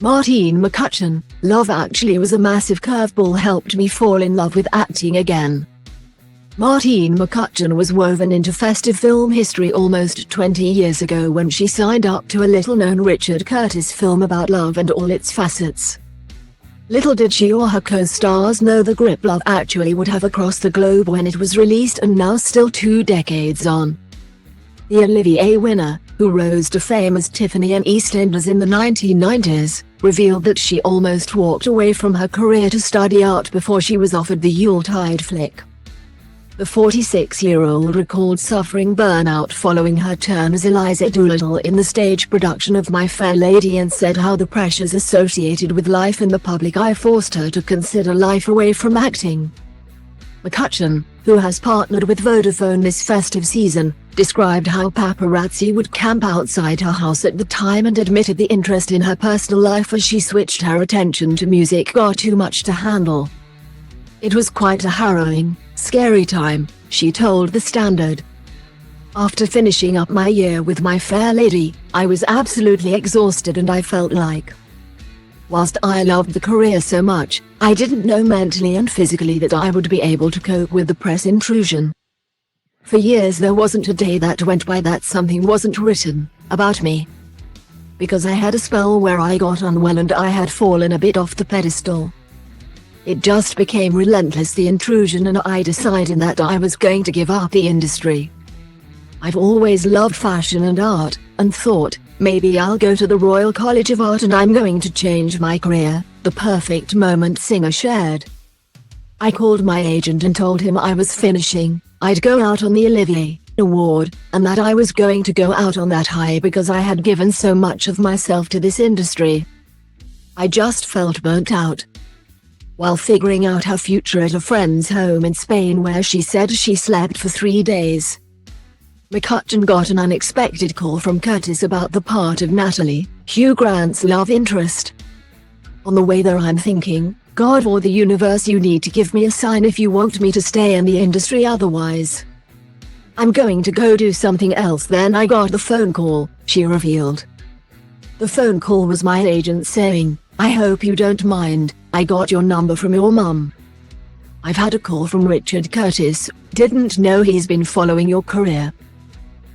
Martine McCutcheon, Love Actually was a massive curveball helped me fall in love with acting again. Martine McCutcheon was woven into festive film history almost 20 years ago when she signed up to a little-known Richard Curtis film about love and all its facets. Little did she or her co-stars know the grip Love Actually would have across the globe when it was released, and now still 2 decades on. The Olivier winner, who rose to fame as Tiffany in EastEnders in the 1990s, revealed that she almost walked away from her career to study art before she was offered the Yuletide flick. The 46-year-old recalled suffering burnout following her turn as Eliza Doolittle in the stage production of My Fair Lady, and said how the pressures associated with life in the public eye forced her to consider life away from acting. McCutcheon, who has partnered with Vodafone this festive season, described how paparazzi would camp outside her house at the time and admitted the interest in her personal life as she switched her attention to music got too much to handle. "It was quite a harrowing, scary time," she told The Standard. "After finishing up my year with My Fair Lady, I was absolutely exhausted, and I felt like, whilst I loved the career so much, I didn't know mentally and physically that I would be able to cope with the press intrusion. For years there wasn't a day that went by that something wasn't written about me. Because I had a spell where I got unwell and I had fallen a bit off the pedestal. It just became relentless, the intrusion, and I decided that I was going to give up the industry. I've always loved fashion and art, and thought, maybe I'll go to the Royal College of Art and I'm going to change my career." The perfect moment singer shared. "I called my agent and told him I was finishing, I'd go out on the Olivier Award, and that I was going to go out on that high because I had given so much of myself to this industry. I just felt burnt out." While figuring out her future at a friend's home in Spain where she said she slept for 3 days, McCutcheon got an unexpected call from Curtis about the part of Natalie, Hugh Grant's love interest. "On the way there I'm thinking, God or the universe, you need to give me a sign if you want me to stay in the industry, otherwise I'm going to go do something else." Then I got the phone call, she revealed. "The phone call was my agent saying, 'I hope you don't mind, I got your number from your mum. I've had a call from Richard Curtis, didn't know he's been following your career.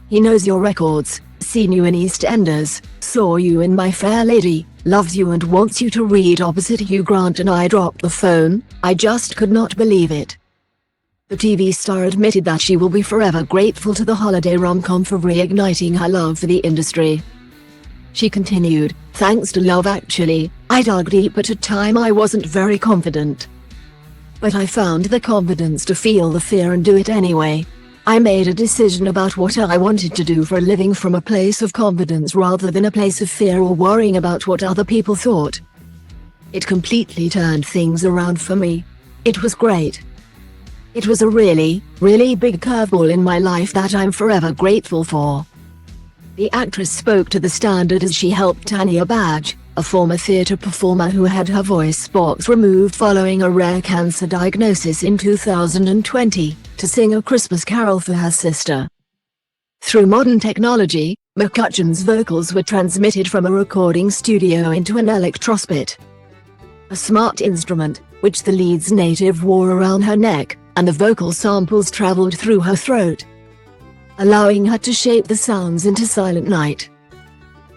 He knows your records, seen you in EastEnders, saw you in My Fair Lady, loves you and wants you to read opposite Hugh Grant.' And I dropped the phone, I just could not believe it." The TV star admitted that she will be forever grateful to the holiday rom-com for reigniting her love for the industry. She continued, "Thanks to Love Actually, I dug deep. At a time I wasn't very confident. But I found the confidence to feel the fear and do it anyway. I made a decision about what I wanted to do for a living from a place of confidence rather than a place of fear or worrying about what other people thought. It completely turned things around for me. It was great. It was a really, really big curveball in my life that I'm forever grateful for." The actress spoke to The Standard as she helped Tanya Badge, a former theatre performer who had her voice box removed following a rare cancer diagnosis in 2020, to sing A Christmas Carol for her sister. Through modern technology, McCutcheon's vocals were transmitted from a recording studio into an electrospit, a smart instrument, which the lead's native wore around her neck, and the vocal samples traveled through her throat, allowing her to shape the sounds into Silent Night.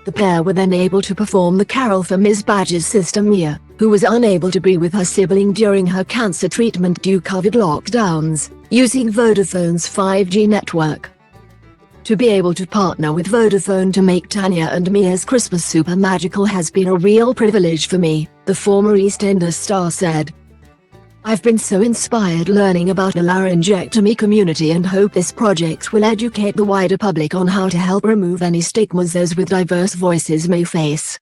The pair were then able to perform the carol for Ms. Badge's sister Mia, who was unable to be with her sibling during her cancer treatment due to COVID lockdowns, using Vodafone's 5G network. "To be able to partner with Vodafone to make Tanya and Mia's Christmas super magical has been a real privilege for me," the former EastEnders star said. "I've been so inspired learning about the laryngectomy community and hope this project will educate the wider public on how to help remove any stigmas those with diverse voices may face."